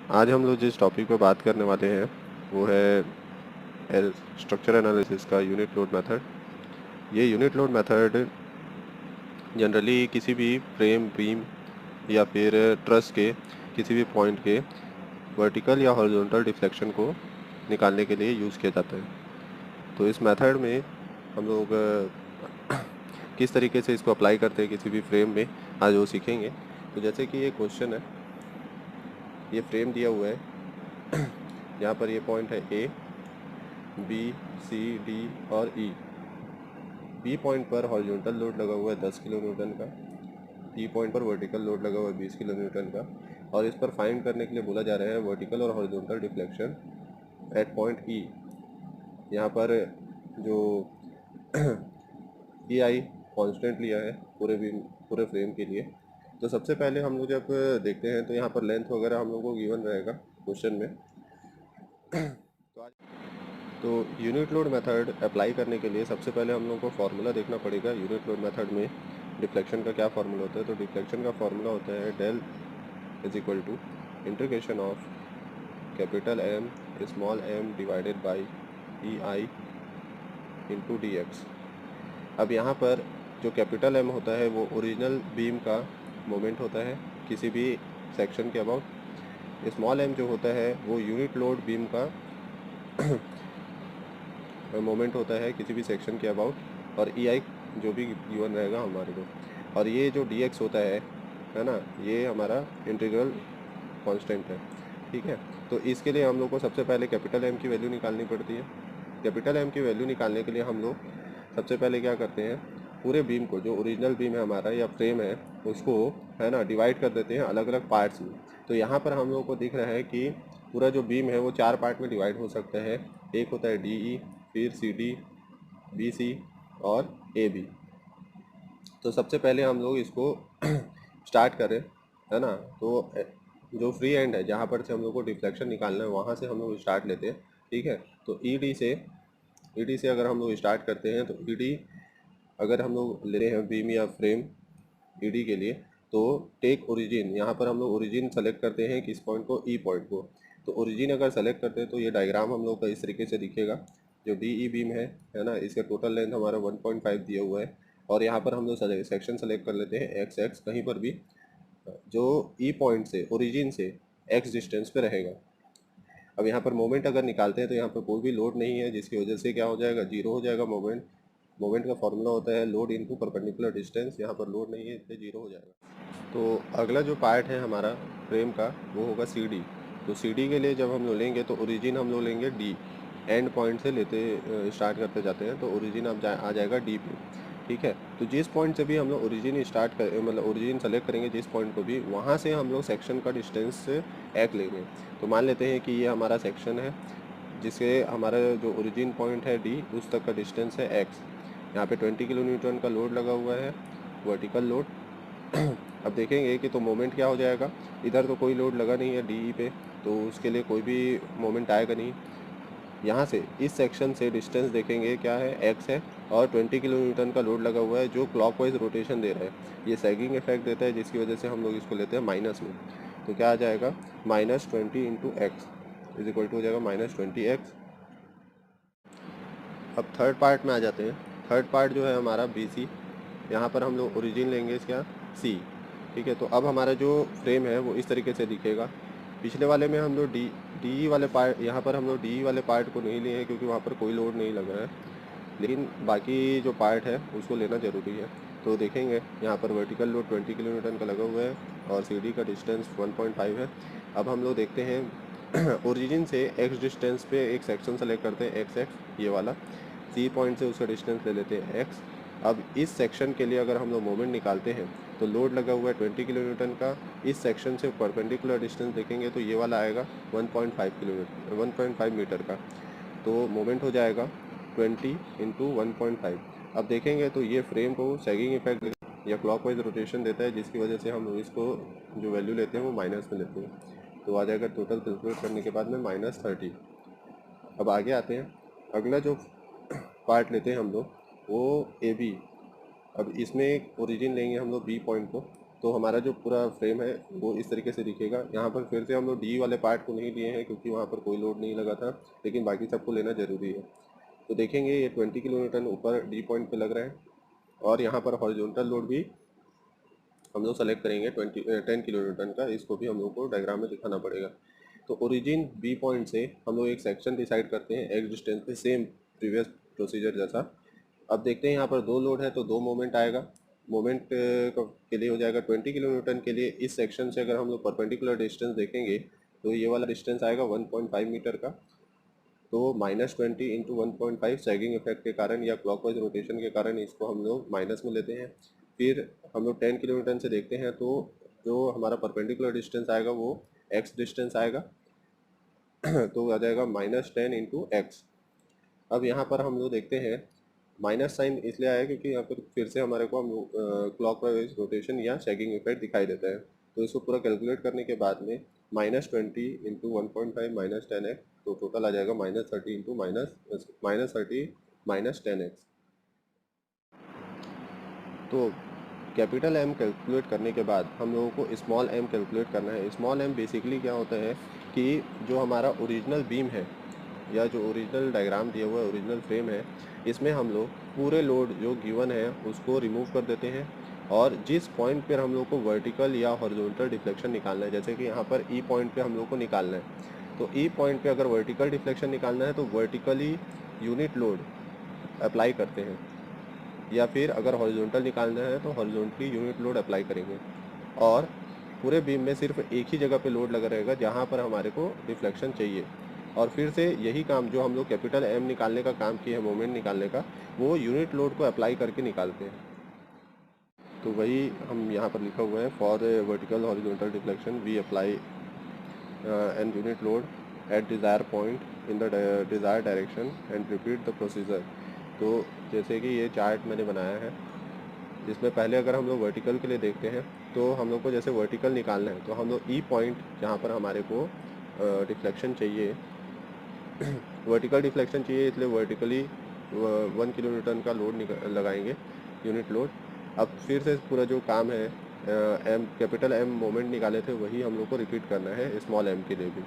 आज हम लोग जिस टॉपिक पे बात करने वाले हैं वो है स्ट्रक्चर एनालिसिस का यूनिट लोड मेथड। ये यूनिट लोड मेथड जनरली किसी भी फ्रेम बीम या फिर ट्रस के किसी भी पॉइंट के वर्टिकल या हॉरिजॉन्टल डिफ्लेक्शन को निकालने के लिए यूज़ किया जाता है। तो इस मेथड में हम लोग किस तरीके से इसको अप्लाई करते हैं किसी भी फ्रेम में, आज वो सीखेंगे। तो जैसे कि ये क्वेश्चन है, ये फ्रेम दिया हुआ है यहाँ पर ये पॉइंट है ए, बी, सी, डी और ई। बी पॉइंट पर हॉरिजॉन्टल लोड लगा हुआ है 10 किलो न्यूटन का, ई पॉइंट पर वर्टिकल लोड लगा हुआ है 20 किलो न्यूटन का, और इस पर फाइंड करने के लिए बोला जा रहा है वर्टिकल और हॉरिजॉन्टल डिफ्लेक्शन एट पॉइंट ई। यहाँ पर जो ई आई कॉन्स्टेंट लिया है पूरे फ्रेम के लिए। तो सबसे पहले हम लोग जब देखते हैं तो यहाँ पर लेंथ वगैरह हम लोग को गिवन रहेगा क्वेश्चन में। तो यूनिट लोड मेथड अप्लाई करने के लिए सबसे पहले हम लोग को फार्मूला देखना पड़ेगा। यूनिट लोड मेथड में डिफ्लेक्शन का क्या फार्मूला होता है? तो डिफ्लेक्शन का फार्मूला होता है del is equal to integration of capital M small M divided by E I into D X. अब यहाँ पर जो कैपिटल एम होता है वो ओरिजिनल बीम का मोमेंट होता है किसी भी सेक्शन के अबाउट। स्मॉल एम जो होता है वो यूनिट लोड बीम का मोमेंट होता है किसी भी सेक्शन के अबाउट, और ई आई जो भी गिवन रहेगा हमारे को। और ये जो डी एक्स होता है ना, ये हमारा इंटीग्रल कांस्टेंट है। ठीक है, तो इसके लिए हम लोग को सबसे पहले कैपिटल एम की वैल्यू निकालनी पड़ती है। कैपिटल एम की वैल्यू निकालने के लिए हम लोग सबसे पहले क्या करते हैं, पूरे बीम को, जो ओरिजिनल बीम है हमारा या फ्रेम है, उसको है ना डिवाइड कर देते हैं अलग अलग पार्ट्स में। तो यहाँ पर हम लोग को दिख रहा है कि पूरा जो बीम है वो 4 पार्ट में डिवाइड हो सकता है। एक होता है डी ई, फिर सी डी, बी सी और ए बी। तो सबसे पहले हम लोग इसको स्टार्ट करें, है ना। तो जो फ्री एंड है जहाँ पर से हम लोग को डिफ्लेक्शन निकालना है वहाँ से हम लोग स्टार्ट लेते हैं। ठीक है, तो ई डी से अगर हम लोग स्टार्ट करते हैं तो ई डी अगर हम लोग ले रहे हैं बीम या फ्रेम ई डी के लिए, तो टेक ओरिजिन, यहाँ पर हम लोग ओरिजिन सेलेक्ट करते हैं किस पॉइंट को, ई पॉइंट को। तो ओरिजिन अगर सेलेक्ट करते हैं तो ये डायग्राम हम लोग का इस तरीके से दिखेगा। जो डी ई बीम है ना, इसका टोटल लेंथ हमारा 1.5 दिया हुआ है, और यहाँ पर हम लोग सेक्शन सेलेक्ट कर लेते हैं एक्स एक्स, कहीं पर भी जो ई पॉइंट से ओरिजिन से एक्स डिस्टेंस पे रहेगा। अब यहाँ पर मोमेंट अगर निकालते हैं तो यहाँ पर कोई भी लोड नहीं है, जिसकी वजह से क्या हो जाएगा, जीरो हो जाएगा मोमेंट। मोमेंट का फॉर्मूला होता है लोड इनटू परपेंडिकुलर डिस्टेंस, यहाँ पर लोड नहीं है इसलिए जीरो हो जाएगा। तो अगला जो पार्ट है हमारा फ्रेम का वो होगा सी डी। तो सी डी के लिए जब हम लोग लेंगे तो ओरिजिन हम लोग लेंगे डी, एंड पॉइंट से लेते स्टार्ट करते जाते हैं तो ओरिजिन अब आ जाएगा डी पे। ठीक है, तो जिस पॉइंट से भी हम लोग ओरिजिन स्टार्ट कर मतलब ओरिजिन सेलेक्ट करेंगे जिस पॉइंट को भी, वहाँ से हम लोग सेक्शन का डिस्टेंस एक लेंगे। तो मान लेते हैं कि ये हमारा सेक्शन है जिससे हमारा जो ओरिजिन पॉइंट है डी उस तक का डिस्टेंस है एक्स। यहाँ पे 20 किलो न्यूटन का लोड लगा हुआ है, वर्टिकल लोड। अब देखेंगे कि तो मोमेंट क्या हो जाएगा। इधर तो कोई लोड लगा नहीं है डी पे, तो उसके लिए कोई भी मोमेंट आएगा नहीं। यहाँ से इस सेक्शन से डिस्टेंस देखेंगे क्या है, एक्स है, और 20 किलो न्यूटन का लोड लगा हुआ है जो क्लॉकवाइज रोटेशन दे रहा है। ये सैगिंग इफेक्ट देता है जिसकी वजह से हम लोग इसको लेते हैं माइनस में। तो क्या आ जाएगा, -20 into X is equal to हो जाएगा -20x। अब थर्ड पार्ट में आ जाते हैं। थर्ड पार्ट जो है हमारा बी सी, यहाँ पर हम लोग ओरिजिन लेंगे इसका सी। ठीक है, तो अब हमारा जो फ्रेम है वो इस तरीके से दिखेगा। पिछले वाले में हम लोग डी वाले पार्ट, यहाँ पर हम लोग डी वाले पार्ट को नहीं लिए हैं क्योंकि वहाँ पर कोई लोड नहीं लग रहा है, लेकिन बाकी जो पार्ट है उसको लेना ज़रूरी है। तो देखेंगे यहाँ पर वर्टिकल लोड 20 किलो न्यूटन का लगा हुआ है और सी डी का डिस्टेंस 1.5 है। अब हम लोग देखते हैं ओरिजिन से एक्स डिस्टेंस पे एक सेक्शन सेलेक्ट करते हैं एक्स एक्स, ये वाला सी पॉइंट से उसका डिस्टेंस ले लेते हैं एक्स। अब इस सेक्शन के लिए अगर हम लोग मोमेंट निकालते हैं तो लोड लगा हुआ है 20 किलो न्यूटन का। इस सेक्शन से परपेंडिकुलर डिस्टेंस देखेंगे तो ये वाला आएगा 1.5 मीटर का। तो मोमेंट हो जाएगा 20 इंटू 1.5। अब देखेंगे तो ये फ्रेम को सैगिंग इफेक्ट या क्लॉकवाइज रोटेशन देता है, जिसकी वजह से हम लोग इसको जो वैल्यू लेते हैं वो माइनस में लेते हैं। तो आ जाएगा टोटल कैलकुलेट करने के बाद में -30। अब आगे आते हैं, अगला जो पार्ट लेते हैं हम लोग वो ए बी। अब इसमें एक ओरिजिन लेंगे हम लोग बी पॉइंट को, तो हमारा जो पूरा फ्रेम है वो इस तरीके से दिखेगा। यहाँ पर फिर से हम लोग डी वाले पार्ट को नहीं लिए हैं क्योंकि वहाँ पर कोई लोड नहीं लगा था, लेकिन बाकी सबको लेना ज़रूरी है। तो देखेंगे ये 20 किलो न्यूटन ऊपर डी पॉइंट पे लग रहा है, और यहाँ पर हॉरिजॉन्टल लोड भी हम लोग सेलेक्ट करेंगे 10 किलो न्यूटन का। इसको भी हम लोग को डायग्राम में दिखाना पड़ेगा। तो ओरिजिन बी पॉइंट से हम लोग एक सेक्शन डिसाइड करते हैं एक्स डिस्टेंस पे, सेम प्रीवियस प्रोसीजर जैसा। अब देखते हैं यहाँ पर दो लोड है तो दो मोमेंट आएगा। मोमेंट के लिए हो जाएगा 20 किलो न्यूटन के लिए। इस सेक्शन से अगर हम लोग परपेंडिकुलर डिस्टेंस देखेंगे तो ये वाला डिस्टेंस आएगा 1.5 मीटर का। तो -20 इंटू 1.5 सैगिंग इफेक्ट के कारण या क्लॉकवाइज रोटेशन के कारण इसको हम लोग माइनस में लेते हैं। फिर हम लोग 10 किलो न्यूटन से देखते हैं तो जो हमारा परपेंडिकुलर डिस्टेंस आएगा वो x डिस्टेंस आएगा तो आ जाएगा -10 इंटू एक्स। अब यहाँ पर हम लोग देखते हैं माइनस साइन इसलिए आया क्योंकि यहाँ पर फिर से हमारे को हम क्लॉकवाइज रोटेशन या सैगिंग इफेक्ट दिखाई देता है। तो इसको पूरा कैलकुलेट करने के बाद में -20 इंटू 1.5 -10x, तो टोटल आ जाएगा -30 इंटू -30 -10x। तो कैपिटल M कैलकुलेट करने के बाद हम लोगों को स्मॉल m कैलकुलेट करना है। स्मॉल m बेसिकली क्या होता है कि जो हमारा ओरिजिनल बीम है या जो ओरिजिनल डायग्राम दिया हुआ है, ओरिजिनल फ्रेम है, इसमें हम लोग पूरे लोड जो गिवन है उसको रिमूव कर देते हैं, और जिस पॉइंट पर हम लोग को वर्टिकल या हॉरिजॉन्टल डिफ्लेक्शन निकालना है, जैसे कि यहाँ पर ई पॉइंट पे हम लोग को निकालना है, तो ई पॉइंट पे अगर वर्टिकल डिफ्लेक्शन निकालना है तो वर्टिकली यूनिट लोड अप्लाई करते हैं, या फिर अगर हॉरिजॉन्टल निकालना है तो हॉरिजॉन्टली यूनिट लोड अप्लाई करेंगे। और पूरे बीम में सिर्फ एक ही जगह पे लोड लगा रहेगा जहाँ पर हमारे को डिफ्लेक्शन चाहिए। और फिर से यही काम जो हम लोग कैपिटल M निकालने का काम किए हैं, मोमेंट निकालने का, वो यूनिट लोड को अप्लाई करके निकालते हैं। तो वही हम यहाँ पर लिखा हुआ है, for vertical horizontal deflection we apply an unit load at desire point in the desire direction and repeat the procedure. तो जैसे कि ये चार्ट मैंने बनाया है, जिसमें पहले अगर हम लोग वर्टिकल के लिए देखते हैं तो हम लोग को जैसे वर्टिकल निकालना है तो हम लोग ई पॉइंट जहाँ पर हमारे को डिफ्लेक्शन चाहिए वर्टिकल डिफ्लेक्शन चाहिए, इसलिए वर्टिकली 1 किलो न्यूटन का लोड लगाएंगे, यूनिट लोड। अब फिर से पूरा जो काम है एम कैपिटल M मोमेंट निकाले थे वही हम लोग को रिपीट करना है स्मॉल m के लिए भी।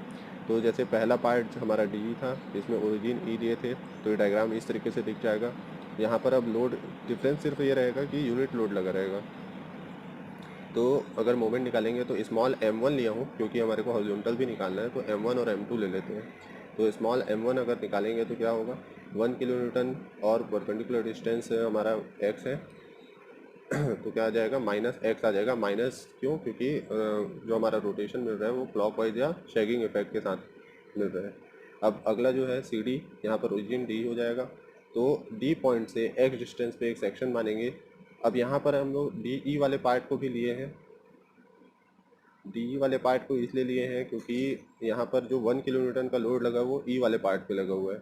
तो जैसे पहला पार्ट हमारा डी था, इसमें ओरिजिन ई दिए थे, तो ये डायग्राम इस तरीके से दिख जाएगा। यहाँ पर अब लोड डिफरेंस सिर्फ ये रहेगा कि यूनिट लोड लगा रहेगा। तो अगर मोमेंट निकालेंगे तो स्मॉल m1 लिया हूँ क्योंकि हमारे को हॉरिजॉन्टल भी निकालना है, तो m1 और m2 ले लेते हैं। तो स्मॉल m1 अगर निकालेंगे तो क्या होगा, 1 किलो न्यूटन और परपेंडिकुलर डिस्टेंस हमारा x है तो क्या आ जाएगा, -x आ जाएगा। माइनस क्यों, क्योंकि जो हमारा रोटेशन मिल रहा है वो क्लॉकवाइज या शैगिंग इफेक्ट के साथ मिल रहा है। अब अगला जो है सी डी, यहाँ पर ओरिजिन डी हो जाएगा, तो डी पॉइंट से x डिस्टेंस पे एक सेक्शन मानेंगे। अब यहाँ पर हम लोग डी ई वाले पार्ट को भी लिए हैं। डी ई वाले पार्ट को इसलिए लिए हैं क्योंकि यहाँ पर जो 1 किलो न्यूटन का लोड लगा वो ई वाले पार्ट पे लगा हुआ है।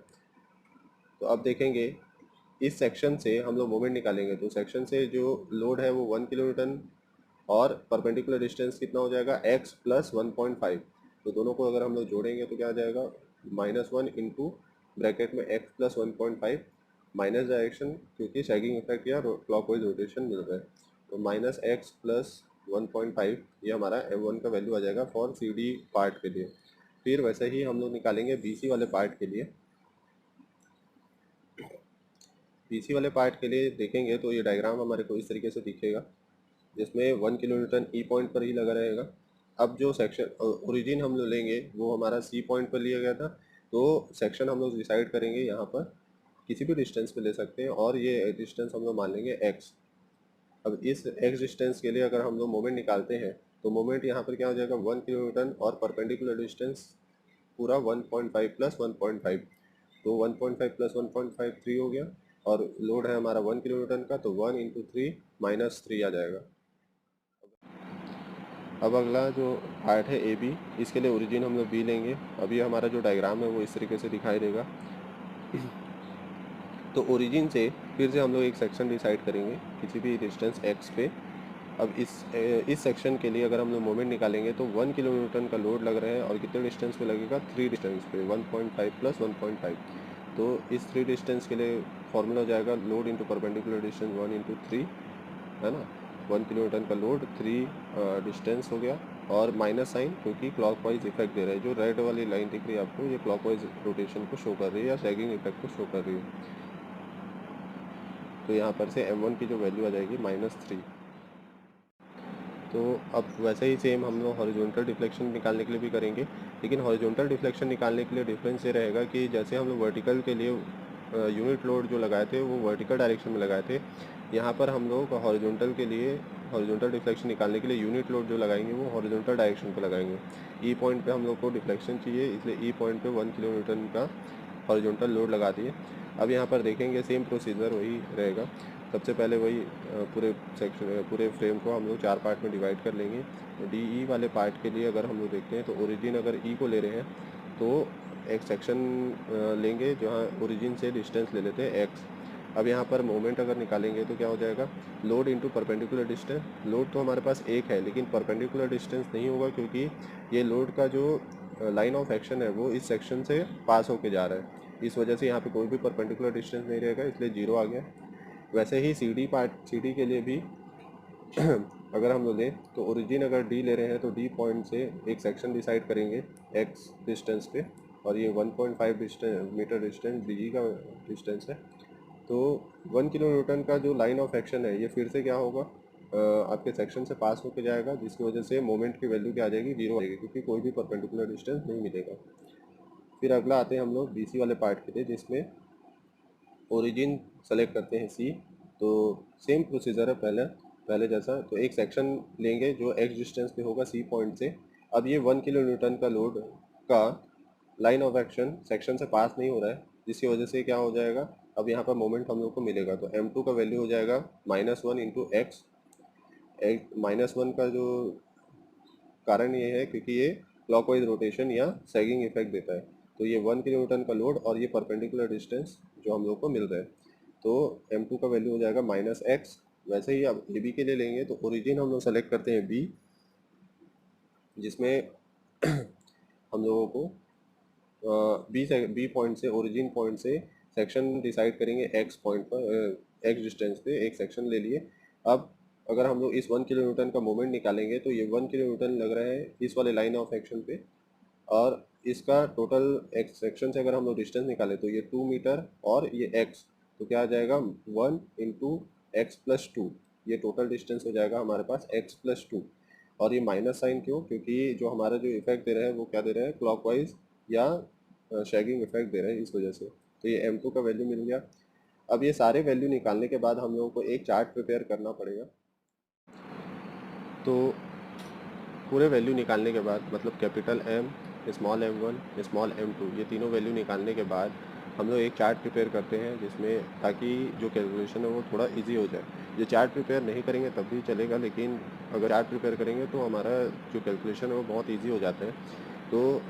तो अब देखेंगे इस सेक्शन से हम लोग मोमेंट निकालेंगे, तो सेक्शन से जो लोड है वो 1 किलो न्यूटन और परपेंडिकुलर डिस्टेंस कितना हो जाएगा, x प्लस 1.5। तो दोनों को अगर हम लोग जोड़ेंगे तो क्या आ जाएगा, -1 इंटू ब्रैकेट में x प्लस 1.5 माइनस डायरेक्शन क्योंकि सैगिंग इफेक्ट या क्लॉकवाइज रोटेशन मिल रहा है, तो -x प्लस 1.5 ये हमारा m1 का वैल्यू आ जाएगा फॉर सी डी पार्ट के लिए। फिर वैसे ही हम लोग निकालेंगे बी सी वाले पार्ट के लिए। बीसी वाले पार्ट के लिए देखेंगे तो ये डायग्राम हमारे को इस तरीके से दिखेगा, जिसमें 1 किलो न्यूटन ई पॉइंट पर ही लगा रहेगा। अब जो सेक्शन ओरिजिन हम लोग लेंगे वो हमारा सी पॉइंट पर लिया गया था, तो सेक्शन हम लोग डिसाइड करेंगे यहाँ पर किसी भी डिस्टेंस पे ले सकते हैं, और ये डिस्टेंस हम लोग मान लेंगे x। अब इस x डिस्टेंस के लिए अगर हम लोग मोमेंट निकालते हैं तो मोमेंट यहाँ पर क्या हो जाएगा, 1 किलो न्यूटन और परपेंडिकुलर डिस्टेंस पूरा 1.5 प्लस 1.5, तो 1.5 प्लस 1.5 3 हो गया, और लोड है हमारा 1 किलो न्यूटन का, तो 1 इंटू 3 -3 आ जाएगा। अब अगला जो पार्ट है ए बी, इसके लिए ओरिजिन हम लोग बी लेंगे। अभी हमारा जो डायग्राम है वो इस तरीके से दिखाई देगा। तो ओरिजिन से फिर से हम लोग एक सेक्शन डिसाइड करेंगे किसी भी डिस्टेंस x पे। अब इस सेक्शन के लिए अगर हम लोग मोमेंट निकालेंगे तो 1 किलो न्यूटन का लोड लग रहा है, और कितने डिस्टेंस पे लगेगा, 3 डिस्टेंस पे, 1.5 प्लस 1.5। तो इस 3 डिस्टेंस के लिए फॉर्मूला हो जाएगा load into perpendicular distance 1 into 3, है ना। 1 किलो न्यूटन का लोड 3 डिस्टेंस हो गया, और माइनस साइन क्योंकि क्लॉकवाइज इफेक्ट दे रहा है। जो रेड वाली लाइन दिख रही है आपको, ये क्लॉकवाइज रोटेशन को शो कर रही है या सैगिंग इफेक्ट को शो कर रही है। तो यहाँ पर से m1 की जो वैल्यू आ जाएगी -3। तो अब वैसे ही सेम हम लोग हॉरिजॉन्टल डिफ्लेक्शन निकालने के लिए भी करेंगे, लेकिन हॉरिजॉन्टल डिफ्लेक्शन निकालने के लिए डिफरेंस ये रहेगा कि जैसे हम लोग वर्टिकल के लिए यूनिट लोड जो लगाए थे वो वर्टिकल डायरेक्शन में लगाए थे, यहाँ पर हम लोग हॉरिजॉन्टल के लिए हॉरिजॉन्टल डिफ्लेक्शन निकालने के लिए यूनिट लोड जो लगाएंगे वो हॉरिजॉन्टल डायरेक्शन पर लगाएंगे। ई पॉइंट पे हम लोग को डिफ्लेक्शन चाहिए, इसलिए ई पॉइंट पे 1 किलोन्यूटन का हॉरिजॉन्टल लोड लगा दिए। अब यहाँ पर देखेंगे सेम प्रोसीजर वही रहेगा। सबसे पहले वही पूरे सेक्शन पूरे फ्रेम को हम लोग 4 पार्ट में डिवाइड कर लेंगे। डी ई वाले पार्ट के लिए अगर हम लोग देखते हैं तो ओरिजिन अगर ई को ले रहे हैं तो एक सेक्शन लेंगे जहाँ ओरिजिन से डिस्टेंस ले लेते हैं एक्स। अब यहाँ पर मोमेंट अगर निकालेंगे तो क्या हो जाएगा, load into perpendicular distance. Load तो हमारे पास एक है लेकिन परपेंडिकुलर डिस्टेंस नहीं होगा, क्योंकि ये लोड का जो लाइन ऑफ एक्शन है वो इस सेक्शन से पास होके जा रहा है, इस वजह से यहाँ पे कोई भी परपेंडिकुलर डिस्टेंस नहीं रहेगा, इसलिए 0 आ गया। वैसे ही सी डी के लिए भी अगर हम लोग लें तो ओरिजिन अगर डी ले रहे हैं तो डी पॉइंट से एक सेक्शन डिसाइड करेंगे एक्स डिस्टेंस पे, और ये 1.5 मीटर डिस्टेंस डी का डिस्टेंस है। तो 1 किलो न्यूटन का जो लाइन ऑफ एक्शन है ये फिर से क्या होगा, आपके सेक्शन से पास होकर जाएगा, जिसकी वजह से मोमेंट की वैल्यू क्या आ जाएगी, 0 आ जाएगी, क्योंकि कोई भी परपेंडिकुलर डिस्टेंस नहीं मिलेगा। फिर अगला आते हैं हम लोग बीसी वाले पार्ट के लिए, जिसमें ओरिजिन सेलेक्ट करते हैं सी। तो सेम प्रोसीजर है पहले जैसा। तो एक सेक्शन लेंगे जो एक्स डिस्टेंस पे होगा सी पॉइंट से। अब ये 1 किलो न्यूटन का लोड का लाइन ऑफ एक्शन सेक्शन से पास नहीं हो रहा है, जिसकी वजह से क्या हो जाएगा, अब यहाँ पर मोमेंट हम लोग को मिलेगा। तो m2 का वैल्यू हो जाएगा -1 इंटू एक्स। -1 का जो कारण ये है क्योंकि ये क्लॉकवाइज रोटेशन या सैगिंग इफेक्ट देता है। तो ये 1 किलो न्यूटन का लोड और ये परपेंडिकुलर डिस्टेंस जो हम लोग को मिल रहा है, तो m2 का वैल्यू हो जाएगा -x। वैसे ही अब ए बी के लिए लेंगे तो ओरिजिन हम लोग सेलेक्ट करते हैं बी, जिसमें हम लोगों को बी पॉइंट से ओरिजिन पॉइंट से सेक्शन डिसाइड करेंगे एक्स पॉइंट पर, एक्स डिस्टेंस पे एक सेक्शन ले लिए। अब अगर हम लोग इस 1 किलो न्यूटन का मोमेंट निकालेंगे तो ये 1 किलो न्यूटन लग रहा है इस वाले लाइन ऑफ एक्शन पे, और इसका टोटल एक्स सेक्शन से अगर हम लोग डिस्टेंस निकालें तो ये 2 मीटर और ये एक्स, तो क्या आ जाएगा 1 इंटू एक्स प्लस 2, ये टोटल डिस्टेंस हो जाएगा हमारे पास एक्स प्लस 2। और ये माइनस साइन क्यों, क्योंकि जो हमारा जो इफेक्ट दे रहा है वो क्या दे रहा है, क्लॉकवाइज या शैगिंग इफेक्ट दे रहे हैं, इस वजह से। तो ये m2 का वैल्यू मिल गया। अब ये सारे वैल्यू निकालने के बाद हम लोगों को एक चार्ट प्रिपेयर करना पड़ेगा। तो पूरे वैल्यू निकालने के बाद, मतलब capital M, small m1, small m2, ये तीनों वैल्यू निकालने के बाद हम लोग एक चार्ट प्रिपेयर करते हैं, जिसमें ताकि जो कैलकुलेशन है वो थोड़ा इजी हो जाए। ये चार्ट प्रिपेयर नहीं करेंगे तब भी चलेगा, लेकिन अगर चार्ट प्रिपेयर करेंगे तो हमारा जो कैलकुलेशन है वो बहुत ईजी हो जाता है। तो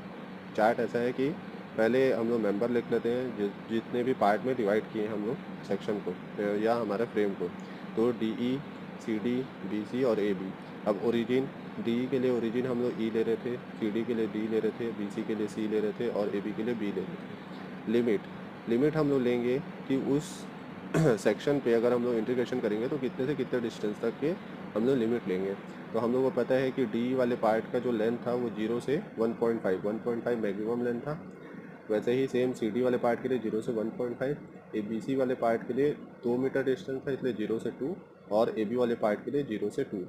चार्ट ऐसा है कि पहले हम लोग मेंबर लिख लेते हैं जितने भी पार्ट में डिवाइड किए हम लोग सेक्शन को या हमारे फ्रेम को। तो D E, C D, B C और ए बी। अब ओरिजिन, डी के लिए ओरिजिन हम लोग ई ले रहे थे, सी डी के लिए डी ले रहे थे, बी सी के लिए सी ले रहे थे और ए बी के लिए बी ले रहे थे। लिमिट हम लोग लेंगे कि उस सेक्शन पे अगर हम लोग इंटीग्रेशन करेंगे तो कितने से कितने डिस्टेंस तक के हम लोग लिमिट लेंगे। तो हम लोग को पता है कि डी वाले पार्ट का जो लेंथ था वो 0 से 1.5 मैक्सिमम लेंथ था। वैसे ही सेम सी डी वाले पार्ट के लिए 0 से 1.5, ए बी सी वाले पार्ट के लिए 2 मीटर डिस्टेंस था, इसलिए 0 से 2, और ए बी वाले पार्ट के लिए 0 से 2।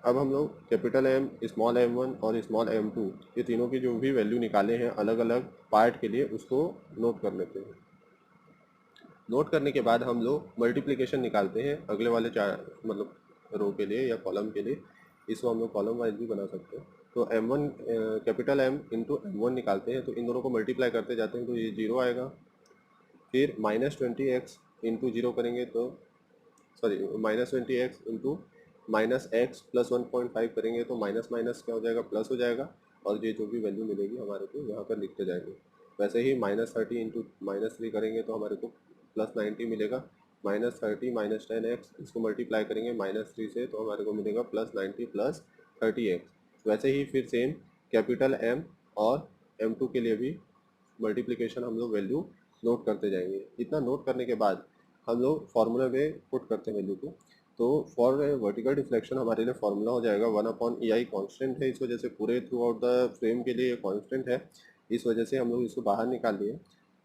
अब हम लोग कैपिटल M, स्मॉल m1 और स्मॉल m2, ये तीनों की जो भी वैल्यू निकाले हैं अलग अलग पार्ट के लिए, उसको नोट कर लेते हैं। नोट करने के बाद हम लोग मल्टीप्लिकेशन निकालते हैं अगले वाले चार, मतलब रो के लिए या कॉलम के लिए। इसको हम लोग कॉलम वाइज भी बना सकते हैं। तो m1 capital M into m1 निकालते हैं, तो इन दोनों को मल्टीप्लाई करते जाते हैं तो ये 0 आएगा। फिर -20x इंटू 0 करेंगे तो sorry -20x into -x plus 1.5 करेंगे तो माइनस माइनस क्या हो जाएगा, प्लस हो जाएगा, और ये जो भी वैल्यू मिलेगी हमारे को यहाँ पर लिखते जाएंगे। वैसे ही -30 इंटू -3 करेंगे तो हमारे को +90 मिलेगा। -30 -10x, इसको मल्टीप्लाई करेंगे -3 से तो हमारे को मिलेगा +90 प्लस 30x। वैसे ही फिर सेम कैपिटल M और m2 के लिए भी मल्टीप्लिकेशन हम लोग वैल्यू नोट करते जाएंगे। इतना नोट करने के बाद हम लोग फार्मूला में पुट करते हैं वैल्यू को। तो फॉर वर्टिकल डिफ्लेक्शन हमारे लिए फॉर्मूला हो जाएगा 1/EI कांस्टेंट है, इस वजह से पूरे थ्रू आउट द फ्रेम के लिए कांस्टेंट है, इस वजह से हम लोग इसको बाहर निकाल लिए।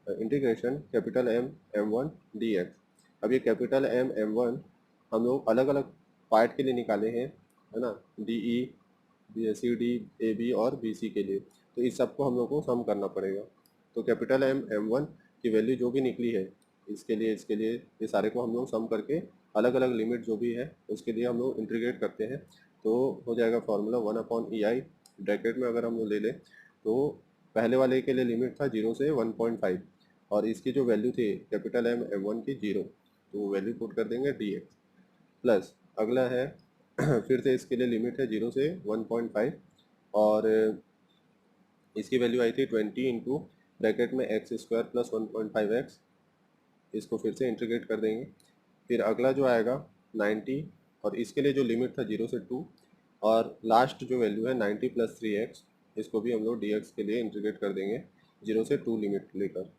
Integration capital M M1 dx। अब ये कैपिटल M M1 हम लोग अलग अलग पार्ट के लिए निकाले हैं, है ना, DE CD AB और BC के लिए, तो इस सबको हम लोग को सम करना पड़ेगा। तो कैपिटल M M1 की वैल्यू जो भी निकली है इसके लिए ये सारे को हम लोग सम करके अलग अलग लिमिट जो भी है उसके लिए हम लोग इंटीग्रेट करते हैं, तो हो जाएगा फॉर्मूला 1/EI। ब्रैकेट में अगर हम लोग ले लें तो पहले वाले के लिए लिमिट था 0 से 1.5 और इसकी जो वैल्यू थी कैपिटल M M1 की 0, तो वैल्यू पुट कर देंगे dx प्लस अगला है फिर से इसके लिए लिमिट है 0 से 1.5 और इसकी वैल्यू आई थी 20 इंटू ब्रैकेट में x² प्लस 1.5x, इसको फिर से इंटीग्रेट कर देंगे। फिर अगला जो आएगा 90 और इसके लिए जो लिमिट था 0 से 2 और लास्ट जो वैल्यू है 90 प्लस 3x, इसको भी हम लोग dx के लिए इंटीग्रेट कर देंगे 0 से 2 लिमिट लेकर।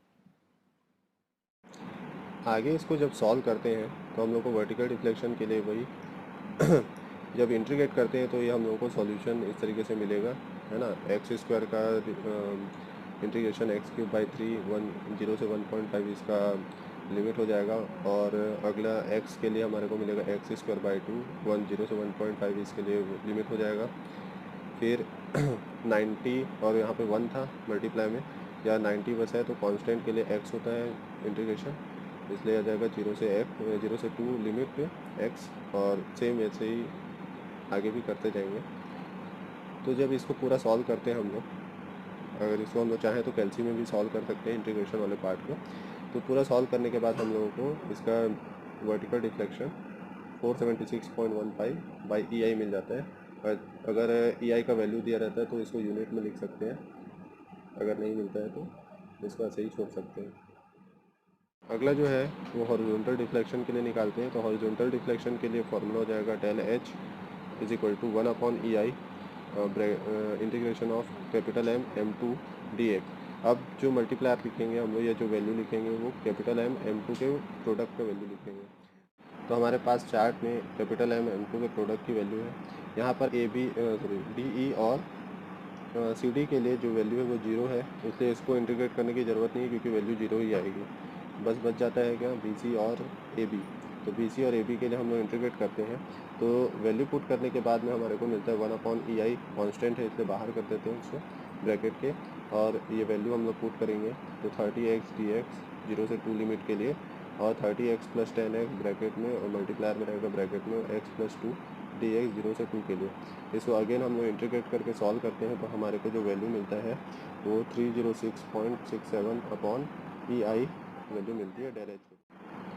आगे इसको जब सॉल्व करते हैं तो हम लोग को वर्टिकल डिफ्लेक्शन के लिए वही जब इंटीग्रेट करते हैं तो ये हम लोगों को सॉल्यूशन इस तरीके से मिलेगा, है ना, x² का इंटीग्रेशन x³/3 0 से 1.5 इसका लिमिट हो जाएगा और अगला x के लिए हमारे को मिलेगा x²/2 0 से 1.5 इसके लिए लिमिट हो जाएगा। फिर 90 और यहाँ पे 1 था मल्टीप्लाई में, या 90 बस है तो कांस्टेंट के लिए x होता है इंटीग्रेशन, इसलिए आ जाएगा 0 से 2 लिमिट पे x, और सेम ऐसे ही आगे भी करते जाएंगे। तो जब इसको पूरा सॉल्व करते हैं हम लोग, अगर इसको हम लोग चाहें तो कैल्सी में भी सॉल्व कर सकते हैं इंटीग्रेशन वाले पार्ट को, तो पूरा सॉल्व करने के बाद हम लोगों को इसका वर्टिकल डिफ्लेक्शन 476.15/EI मिल जाता है। अगर EI का वैल्यू दिया रहता है तो इसको यूनिट में लिख सकते हैं, अगर नहीं मिलता है तो इसको ऐसे ही छोड़ सकते हैं। अगला जो है वो हॉरिजॉन्टल डिफ्लेक्शन के लिए निकालते हैं, तो हॉरिजॉन्टल डिफ्लेक्शन के लिए फॉर्मूला हो जाएगा del H = 1/EI integration of capital M M2 dx। अब जो मल्टीप्लाई आप लिखेंगे हम लोग, या जो वैल्यू लिखेंगे वो कैपिटल M M2 के प्रोडक्ट का वैल्यू लिखेंगे। तो हमारे पास चार्ट में कैपिटल M M2 के प्रोडक्ट की वैल्यू है, यहाँ पर DE और CD के लिए जो वैल्यू है वो 0 है, इसलिए इसको इंटीग्रेट करने की ज़रूरत नहीं है क्योंकि वैल्यू 0 ही आएगी। बस बच जाता है क्या, BC और AB। तो BC और AB के लिए हम लोग इंटीग्रेट करते हैं, तो वैल्यू पुट करने के बाद में हमारे को मिलता है 1/EI कांस्टेंट है इसलिए बाहर कर देते हैं उसको ब्रैकेट के, और ये वैल्यू हम लोग पुट करेंगे तो 30x dx 0 से 2 लिमिट के लिए, और 30x + 10x ब्रैकेट में और मल्टीप्लायर में रहेगा ब्रैकेट में x + 2 dx 0 से 2 के लिए। इसको अगेन हम लोग इंटीग्रेट करके सॉल्व करते हैं तो हमारे को जो वैल्यू मिलता है वो 306.67/EI वैल्यू मिलती है del H।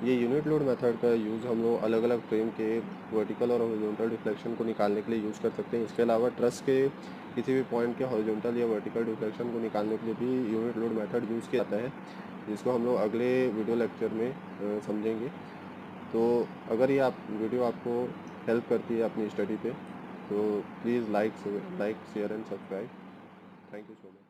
ये यूनिट लोड मेथड का यूज़ हम लोग अलग अलग फ्रेम के वर्टिकल और हॉरिजॉन्टल डिफ्लेक्शन को निकालने के लिए यूज़ कर सकते हैं। इसके अलावा ट्रस के किसी भी पॉइंट के हॉरिजॉन्टल या वर्टिकल डिफ्लेक्शन को निकालने के लिए भी यूनिट लोड मेथड यूज़ किया जाता है, जिसको हम लोग अगले वीडियो लेक्चर में समझेंगे। तो अगर ये वीडियो आपको हेल्प करती है अपनी स्टडी पे, तो please like share and subscribe. Thank you so much.